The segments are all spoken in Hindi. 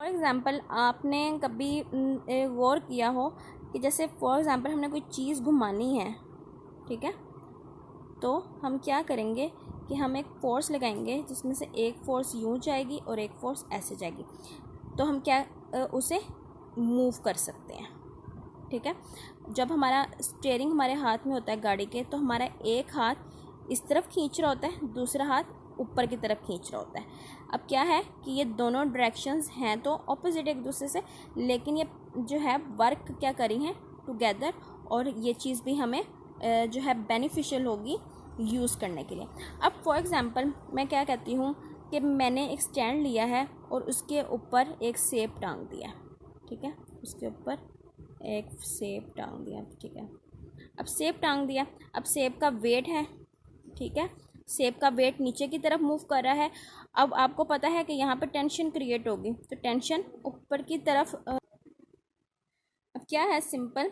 फॉर एग्ज़ाम्पल आपने कभी गौर किया हो कि जैसे फॉर एग्ज़ाम्पल हमने कोई चीज़ घुमानी है, ठीक है, तो हम क्या करेंगे कि हम एक फ़ोर्स लगाएंगे जिसमें से एक फ़ोर्स यूँ जाएगी और एक फ़ोर्स ऐसे जाएगी, तो हम क्या उसे मूव कर सकते हैं। ठीक है, जब हमारा स्टीयरिंग हमारे हाथ में होता है गाड़ी के, तो हमारा एक हाथ इस तरफ खींच रहा होता है, दूसरा हाथ ऊपर की तरफ खींच रहा होता है। अब क्या है कि ये दोनों डायरेक्शंस हैं तो ऑपोजिट एक दूसरे से, लेकिन ये जो है वर्क क्या करी हैं टुगेदर, और ये चीज़ भी हमें जो है बेनिफिशियल होगी यूज़ करने के लिए। अब फॉर एग्ज़ाम्पल मैं क्या कहती हूँ कि मैंने एक स्टैंड लिया है और उसके ऊपर एक सेब टांग दिया, ठीक है, उसके ऊपर एक सेब टांग दिया, ठीक है। अब सेब टांग दिया, अब सेब का वेट है, ठीक है, सेब का वेट नीचे की तरफ मूव कर रहा है। अब आपको पता है कि यहाँ पे टेंशन क्रिएट होगी, तो टेंशन ऊपर की तरफ अब क्या है सिंपल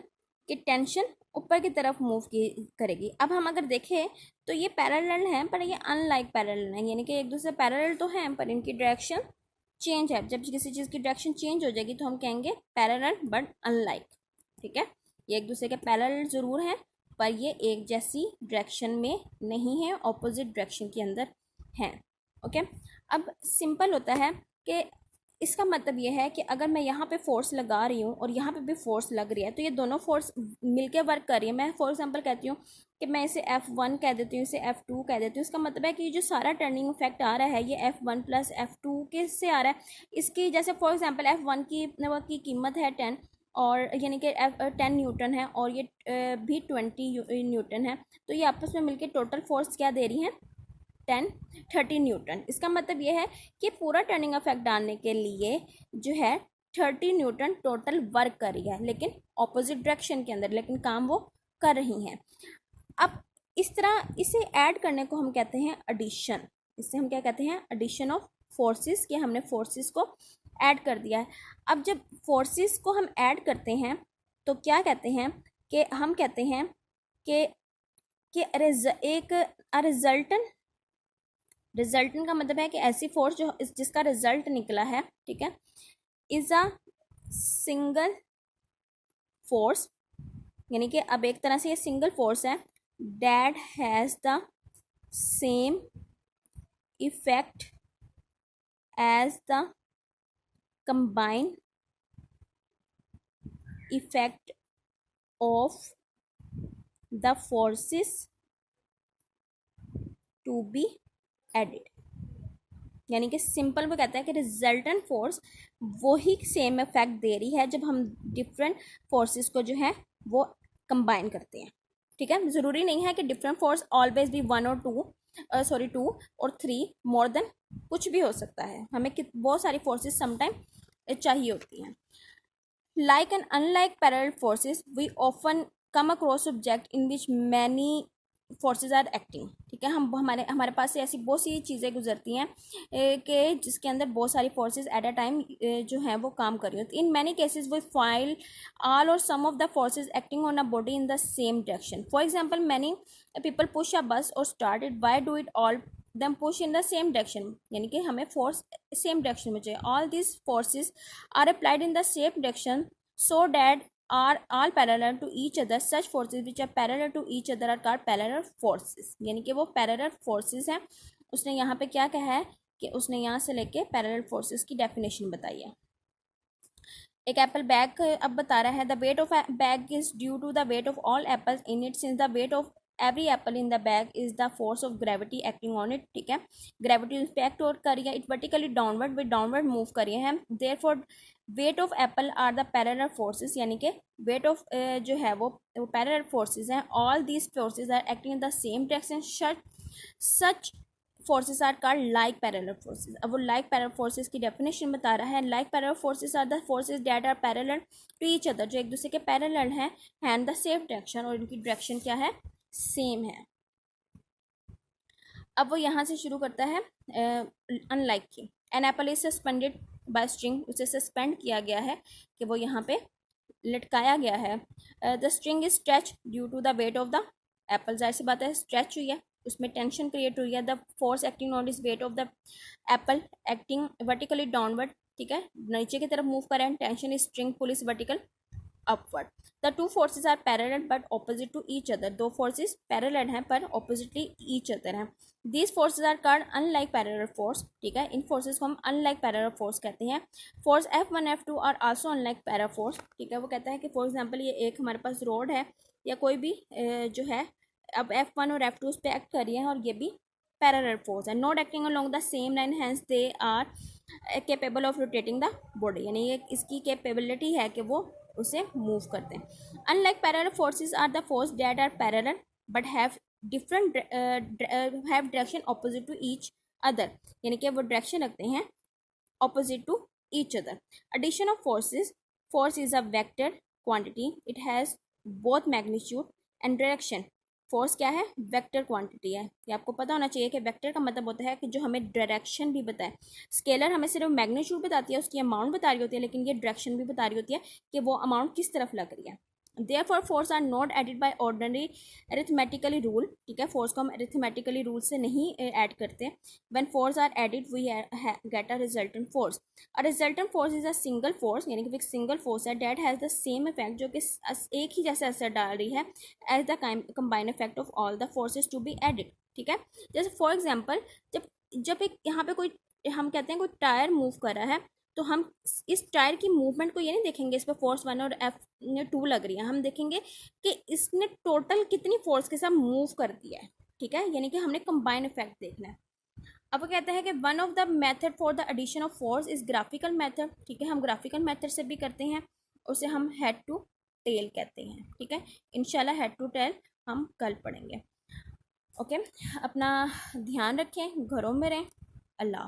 कि टेंशन ऊपर की तरफ मूव की करेगी। अब हम अगर देखें तो ये पैरेलल हैं पर ये अनलाइक पैरेलल हैं, यानी कि एक दूसरे पैरेलल तो हैं पर इनकी डायरेक्शन चेंज है। जब किसी चीज़ की डायरेक्शन चेंज हो जाएगी तो हम कहेंगे पैरेलल बट अनलाइक, ठीक है। ये एक दूसरे के पैरेलल ज़रूर हैं पर ये एक जैसी डायरेक्शन में नहीं है, ऑपोजिट डायरेक्शन के अंदर हैं। ओके, अब सिंपल होता है कि इसका मतलब ये है कि अगर मैं यहाँ पे फोर्स लगा रही हूँ और यहाँ पे भी फोर्स लग रही है, तो ये दोनों फोर्स मिलके वर्क कर रही है। मैं फॉर एग्जांपल कहती हूँ कि मैं इसे F1 कह देती हूँ, इसे F2 कह देती हूँ। इसका मतलब है कि ये जो सारा टर्निंग इफेक्ट आ रहा है ये F1 प्लस F2 किससे आ रहा है, इसकी जैसे फॉर एग्जांपल F1 की कीमत है 10, और यानी कि 10 न्यूटन है और ये भी 20 न्यूटन है, तो ये आपस में मिलके टोटल फोर्स क्या दे रही हैं 30 न्यूटन। इसका मतलब ये है कि पूरा टर्निंग इफेक्ट डालने के लिए जो है 30 न्यूटन टोटल वर्क कर रही है, लेकिन ऑपोजिट डायरेक्शन के अंदर, लेकिन काम वो कर रही हैं। अब इस तरह इसे ऐड करने को हम कहते हैं एडिशन। इससे हम क्या कहते हैं एडिशन ऑफ फोर्सेस, कि हमने फोर्सेस को ऐड कर दिया है। अब जब फोर्सेस को हम ऐड करते हैं तो क्या कहते हैं कि हम कहते हैं कि एक रिजल्टेंट का मतलब है कि ऐसी फोर्स जो जिसका रिजल्ट निकला है, ठीक है, इज अ सिंगल फोर्स, यानी कि अब एक तरह से ये सिंगल फोर्स है that has the same effect as the combined effect of the forces to be added. यानी कि सिंपल वो कहता है कि रिजल्टेंट फोर्स वही सेम इफेक्ट दे रही है जब हम डिफरेंट फोर्सेस को जो है वो कंबाइन करते हैं, ठीक है। ज़रूरी नहीं है कि डिफरेंट फोर्स ऑलवेज भी 1 और 2 2 और 3, मोर देन कुछ भी हो सकता है, हमें बहुत सारी फोर्सेस समटाइम चाहिए होती हैं। Like and unlike parallel forces we often come across object in which many forces are acting, ठीक है। हम हमारे पास से ऐसी बहुत सी चीज़ें गुजरती हैं कि जिसके अंदर बहुत सारी फोर्सेस एट अ टाइम जो हैं वो काम कर रही होती हैं। इन मैनी केसेस वी फाइल all or some of the forces acting on a body in the same direction. For example many people push a bus or start it, why do it all them push in the same direction, यानी कि हमें फोर्स सेम डायरेक्शन में चाहिए। All this forces are applied in the same direction so that are all parallel to each other. Such forces which are parallel to each other are called parallel forces, यानी कि वो parallel forces हैं। उसने यहाँ पे क्या कहा है कि उसने यहाँ से लेके parallel forces की definition बताई है। एक एप्पल बैग अब बता रहा है the weight of bag is due to the weight of all apples in it, since the weight of every apple in the bag is the force of gravity acting on it, ठीक है। ग्रेविटी इम्पैक्ट और करिए it vertically downward with downward move करिए हैं, therefore weight of apple are the parallel forces, यानी कि वेट ऑफ जो है वो पैरेलल फोर्सेस हैं। All these forces are acting in the same direction, such forces are called like parallel forces. अब वो लाइक पैरेलल फोर्सेस की डेफिनेशन बता रहा है। Like parallel forces are the forces that are parallel to each other, जो एक दूसरे के पैरेलल हैं एंड द सेम डायरेक्शन, और इनकी डायरेक्शन क्या है सेम है। अब वो यहाँ से शुरू करता है अनलाइक की। An apple is suspended by string, उसे सस्पेंड किया गया है कि वो यहाँ पे लटकाया गया है। The string is stretch due to the weight of the apple, जाहिर सी बात है स्ट्रेच हुई है, उसमें टेंशन क्रिएट हुई है। The force acting on is weight of the apple acting vertically downward ठीक है, नीचे की तरफ मूव कर रहे हैं, tension is string pull is vertical upward. The two forces are parallel but opposite to each other, दो फोर्सेज पैरेलल हैं पर ऑपोजिटली ईच अदर हैं। These forces are called unlike parallel force, ठीक है, इन फोर्सेज को हम अनलाइक पैरेलल फोर्स कहते हैं। Force F1 F2 are also unlike parallel force, ठीक है, वो कहता है कि फॉर एग्जांपल ये एक हमारे पास रोड है या कोई भी जो है, अब F1 और F2 उस पर एक्ट कर रही है और ये भी पैरेलल फोर्स है, not acting along the same line, hence they are capable of rotating the body, यानी ये इसकी कैपेबिलिटी है कि वो उसे मूव करते हैं। Unlike parallel forces are the force that are parallel but have different have direction opposite to each other, यानी कि वो डायरेक्शन रखते हैं opposite to each other. Addition of forces, force is a vector quantity, it has both magnitude and direction. Force क्या है, वेक्टर क्वांटिटी है, ये आपको पता होना चाहिए कि वेक्टर का मतलब होता है कि जो हमें डायरेक्शन भी बताए। स्केलर हमें सिर्फ मैग्नीट्यूड बताती है, उसकी अमाउंट बता रही होती है, लेकिन ये डायरेक्शन भी बता रही होती है कि वो अमाउंट किस तरफ लग रही है। Therefore force are not added by ordinary arithmetically rule, ठीक है, फोर्स को हम arithmetically रूल से नहीं ऐड करते। when force are added we get a resultant force. A resultant force is a single force, यानी कि एक सिंगल फोर्स है that has the same effect, जो कि एक ही जैसे असर डाल रही है as the combined effect of all the forces to be added, ठीक है। जैसे फॉर एग्जाम्पल जब जब एक यहाँ पे कोई, हम कहते हैं कोई टायर मूव कर रहा है, तो हम इस टायर की मूवमेंट को ये नहीं देखेंगे इस पर फोर्स 1 और F2 लग रही है, हम देखेंगे कि इसने टोटल कितनी फोर्स के साथ मूव कर दिया है, ठीक है, यानी कि हमने कंबाइन इफेक्ट देखना है। अब वो कहते हैं कि one of the method for the addition of force is graphical method, ठीक है, हम ग्राफिकल मेथड से भी करते हैं, उसे हम हेड टू टेल कहते हैं, ठीक है। इंशाल्लाह हेड टू टेल हम कल पढ़ेंगे। ओके, अपना ध्यान रखें, घरों में रहें। अल्लाह।